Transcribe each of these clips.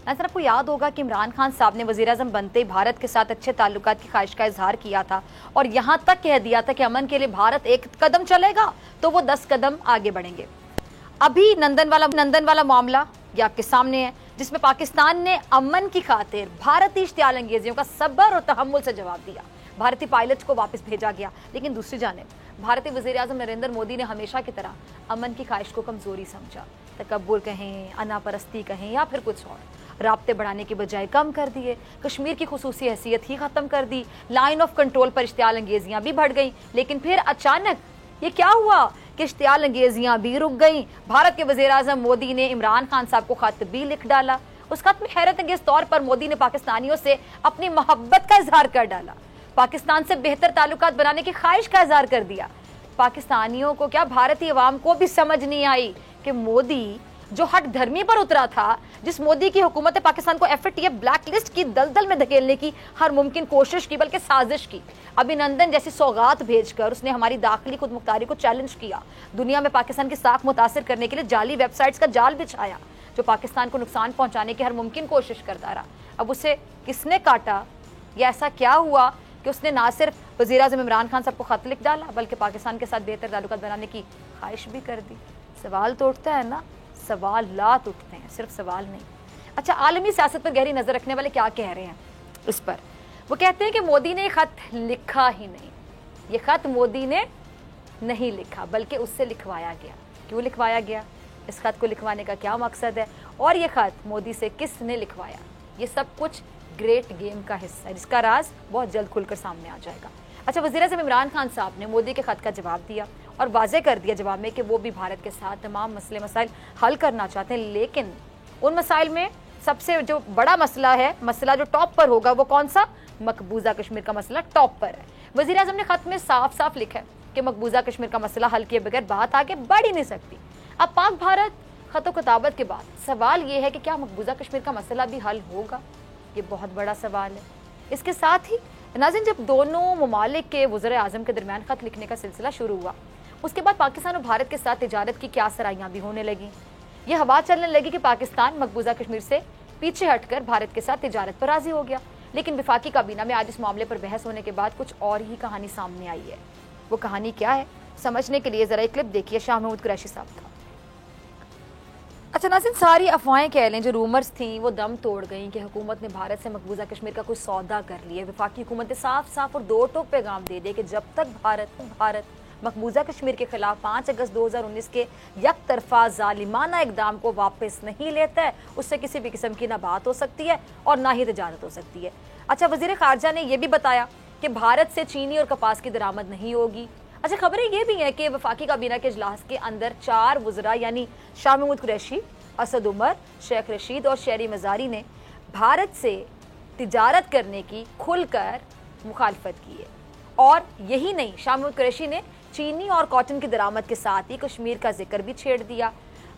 नाज़रीन, आपको याद होगा कि इमरान खान साहब ने वज़ीर आज़म बनते ही भारत के साथ अच्छे ताल्लुकात की ख्वाहिश का इजहार किया था और यहाँ तक कह दिया था कि अमन के लिए भारत एक कदम चलेगा तो वो 10 कदम आगे बढ़ेंगे। अभी नंदन वाला मामला ये आपके सामने है, जिसमें पाकिस्तान ने अमन की खातिर भारतीय इश्तियाल अंगेजियों का सब्र और तहम्मुल से जवाब दिया। भारतीय पायलट्स को वापस भेजा गया, लेकिन दूसरी जानिब भारतीय वज़ीर आज़म नरेंद्र मोदी ने हमेशा की तरह अमन की ख्वाहिश को कमज़ोरी समझा। तकब्बुर कहें, अनापरस्ती कहें या फिर कुछ और, राब्ते बढ़ाने के बजाय कम कर दिए, कश्मीर की खुसूसी हैसियत ही ख़त्म कर दी, लाइन ऑफ कंट्रोल पर इश्तियाल अंगेजियाँ भी बढ़ गई। लेकिन फिर अचानक ये क्या हुआ कि इश्तियाल अंगेजियाँ भी रुक गईं। भारत के वज़ीर आज़म मोदी ने इमरान खान साहब को खत भी लिख डाला। उस खत में हैरत अंगेज तौर पर मोदी ने पाकिस्तानियों से अपनी मोहब्बत का इजहार कर डाला, पाकिस्तान से बेहतर ताल्लुकात बनाने की ख्वाहिश का इजहार कर दिया। पाकिस्तानियों को क्या, भारतीय अवाम को भी समझ नहीं आई कि मोदी जो हट धर्मी पर उतरा था, जिस मोदी की हुकूमत ने पाकिस्तान को एफएटीएफ ब्लैक लिस्ट की दलदल में धकेलने की हर मुमकिन कोशिश की, बल्कि साजिश की, अभिनंदन जैसी सौगात भेजकर उसने हमारी दाखिली खुद मुख्तारी को चैलेंज किया, दुनिया में पाकिस्तान की साख मुतासिर करने के लिए जाली वेबसाइट्स का जाल बिछाया, जो पाकिस्तान को नुकसान पहुंचाने की हर मुमकिन कोशिश करता रहा। अब उसे किसने काटा? या ऐसा क्या हुआ कि उसने ना सिर्फ वज़ीर आज़म इमरान खान साहब को खत लिख डाला, बल्कि पाकिस्तान के साथ बेहतर ताल्लुकात बनाने की ख्वाहिश भी कर दी? सवाल तो उठता है ना, सवालात उठते हैं, सिर्फ सवाल नहीं। अच्छा, आलमी सियासत पर गहरी नज़र रखने वाले क्या कह रहे हैं इस पर? वो कहते हैं कि मोदी ने ये खत लिखा ही नहीं, ये खत मोदी ने नहीं लिखा बल्कि उससे लिखवाया गया। क्यों लिखवाया गया? इस खत को लिखवाने का क्या मकसद है? और ये खत मोदी से किसने लिखवाया? ये सब कुछ ग्रेट गेम का हिस्सा है, जिसका राज बहुत जल्द खुलकर सामने आ जाएगा। अच्छा, वज़ीर आज़म इमरान खान साहब ने मोदी के खत का जवाब दिया और वाज़ेह कर दिया जवाब में कि वो भी भारत के साथ तमाम मसले मसाइल हल करना चाहते हैं, लेकिन उन मसाइल में सबसे जो बड़ा मसला है, मसला जो टॉप पर होगा, वो कौन सा? मकबूजा कश्मीर का मसला टॉप पर है। वज़ीर आज़म ने खत में साफ साफ लिखा है कि मकबूजा कश्मीर का मसला हल किए बगैर बात आगे बढ़ ही नहीं सकती। अब पाक भारत खत किताबत के बाद सवाल ये है कि क्या मकबूजा कश्मीर का मसला भी हल होगा? ये बहुत बड़ा सवाल है। इसके साथ ही नाज़रीन, जब दोनों ममालिक के वज़ीर आज़म के दरमियान खत लिखने का सिलसिला शुरू हुआ, उसके बाद पाकिस्तान और भारत के साथ तिजारत की क्या सराहियाँ भी होने लगी। ये हवा चलने लगी कि पाकिस्तान मकबूजा कश्मीर से पीछे हटकर भारत के साथ तिजारत पर राजी हो गया। लेकिन वफाकी काबीना में आज इस मामले पर बहस होने के बाद कुछ और ही कहानी सामने आई है। वो कहानी क्या है, समझने के लिए ज़रा एक क्लिप देखिए शाह महमूद कुरैशी साहब का। अच्छा नाज़रीन, सारी अफवाहें कह लें जो रूमर्स थी वो दम तोड़ गई कि हुकूमत ने भारत से मकबूजा कश्मीर का कोई सौदा कर लिया। वफाकी हुकूमत ने साफ साफ और दो टोक पैगाम दे दिए कि जब तक भारत मकबूजा कश्मीर के खिलाफ 5 अगस्त 2019 के यक तरफा जालिमाना इकदाम को वापस नहीं लेता है, उससे किसी भी किस्म की ना बात हो सकती है और ना ही तिजारत हो सकती है। अच्छा, वज़ीर ख़ारजा ने यह भी बताया कि भारत से चीनी और कपास की दरामद नहीं होगी। अच्छा, खबरें ये भी हैं कि वफाकी काबीना के इजलास के अंदर 4 वज़रा यानी शाह महमूद कुरैशी, असद उमर, शेख रशीद और शेरी मज़ारी ने भारत से तिजारत करने की खुलकर मुखालफत की है। और यही नहीं, शाह महमूद कुरैशी ने चीनी और कॉटन की दरामद के साथ ही कश्मीर का जिक्र भी छेड़ दिया।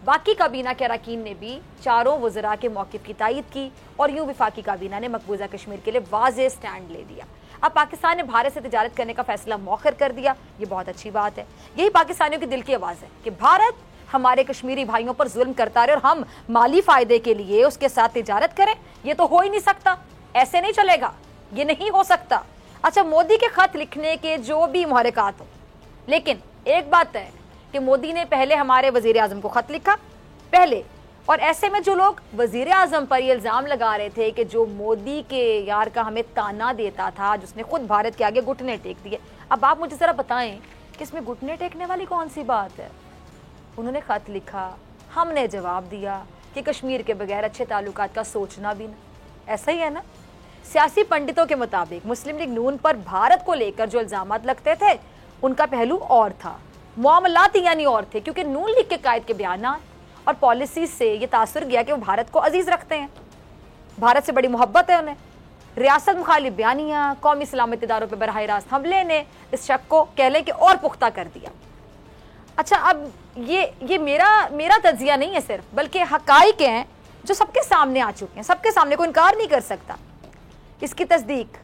बाकी काबीना के अरकान ने भी चारों वज़रा के मौक़िफ़ की तायद की और यूँ वफाकी काबीना ने मकबूजा कश्मीर के लिए वाज़ेह स्टैंड ले दिया। अब पाकिस्तान ने भारत से तिजारत करने का फैसला मौखर कर दिया, ये बहुत अच्छी बात है। यही पाकिस्तानियों की दिल की आवाज़ है कि भारत हमारे कश्मीरी भाइयों पर जुल्म करता रहे और हम माली फ़ायदे के लिए उसके साथ तिजारत करें। ये तो हो ही नहीं सकता, ऐसे नहीं चलेगा, ये नहीं हो सकता। अच्छा, मोदी के खत लिखने के जो भी मुहर्रिकात हो, लेकिन एक बात है कि मोदी ने पहले हमारे वज़ीर आज़म को खत लिखा पहले, और ऐसे में जो लोग वज़ीर आज़म पर ये इल्ज़ाम लगा रहे थे कि जो मोदी के यार का हमें ताना देता था, जिसने खुद भारत के आगे घुटने टेक दिए, अब आप मुझे ज़रा बताएं कि इसमें घुटने टेकने वाली कौन सी बात है? उन्होंने खत लिखा, हमने जवाब दिया कि कश्मीर के बगैर अच्छे ताल्लुकात का सोचना भी ना। ऐसा ही है ना? सियासी पंडितों के मुताबिक मुस्लिम लीग नून पर भारत को लेकर जो इल्ज़ामात लगते थे उनका पहलू और था, मामलाती यानी और थे, क्योंकि नून लीग के कायद के बयानात और पॉलिसी से ये तासुर गया कि वो भारत को अजीज रखते हैं, भारत से बड़ी मोहब्बत है उन्हें। रियासत मुखालिफ बयानियाँ, कौमी सलामती इदारों पर बराह रास्त हमले ने इस शक को कह लें कि और पुख्ता कर दिया। अच्छा, अब ये मेरा तज्जिया नहीं है सिर्फ, बल्कि हकाइक हैं जो सबके सामने आ चुके हैं, सबके सामने, कोई इनकार नहीं कर सकता। इसकी तस्दीक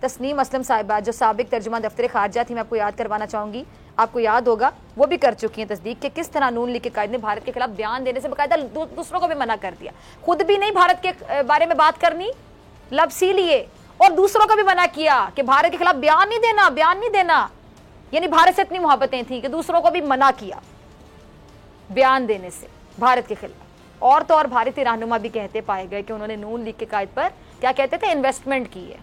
تسنیم اسلم صاحبہ جو سابق ترجمان دفتر خارجہ تھی، میں آپ کو یاد کروانا چاہوں گی، آپ کو یاد ہوگا وہ بھی کر چکی ہیں تصدیق کہ کس طرح نون لیگ کے قائد نے بھارت کے خلاف بیان دینے سے باقاعدہ دوسروں کو بھی منع کر دیا، خود بھی نہیں بھارت کے بارے میں بات کرنی، لب سی لیے، اور دوسروں کو بھی منع کیا کہ بھارت کے خلاف بیان نہیں دینا، یعنی بھارت سے اتنی محبتیں تھیں کہ دوسروں کو بھی منع کیا بیان دینے سے بھارت کے خلاف۔ اور تو اور بھارتی رہنما بھی کہتے پائے گئے کہ انہوں نے نون لیگ کے قائد پر کیا کہتے تھے، انویسٹمنٹ کی ہے۔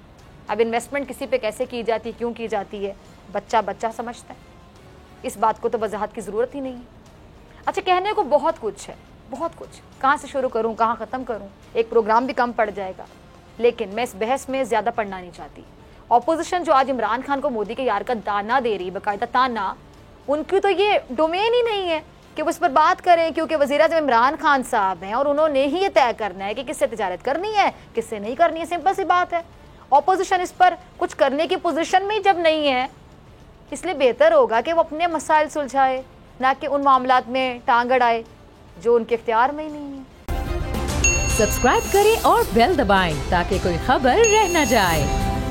اب انویسٹمنٹ کسی پہ کیسے کی جاتی ہے، کیوں کی جاتی ہے، بچہ سمجھتا ہے، اس بات کو تو وضاحت کی ضرورت ہی نہیں ہے۔ اچھا، کہنے کو بہت کچھ ہے، بہت کچھ، کہاں سے شروع کروں کہاں ختم کروں، ایک پروگرام بھی کم پڑ جائے گا، لیکن میں اس بحث میں زیادہ پڑھنا نہیں چاہتی۔ اپوزیشن جو آج عمران خان کو مودی کے یار کا تانا دے رہی، باقاعدہ تانا، ان کی تو یہ ڈومین ہی نہیں ہے کہ وہ اس پر بات کریں، کیونکہ وزیر اعظم عمران خان صاحب ہیں اور انہوں نے ہی یہ طے کرنا ہے کہ کس سے تجارت کرنی ہے، کس سے نہیں کرنی ہے، سمپل سی بات ہے۔ اپوزیشن اس پر کچھ کرنے کی پوزیشن میں جب نہیں ہے، اس لیے بہتر ہوگا کہ وہ اپنے مسائل سلجھائے، نہ کہ ان معاملات میں ٹانگ اڑائے جو ان کے اختیار میں ہی نہیں ہے۔ سبسکرائب کریں اور بیل دبائیں تاکہ کوئی خبر رہ نہ جائے۔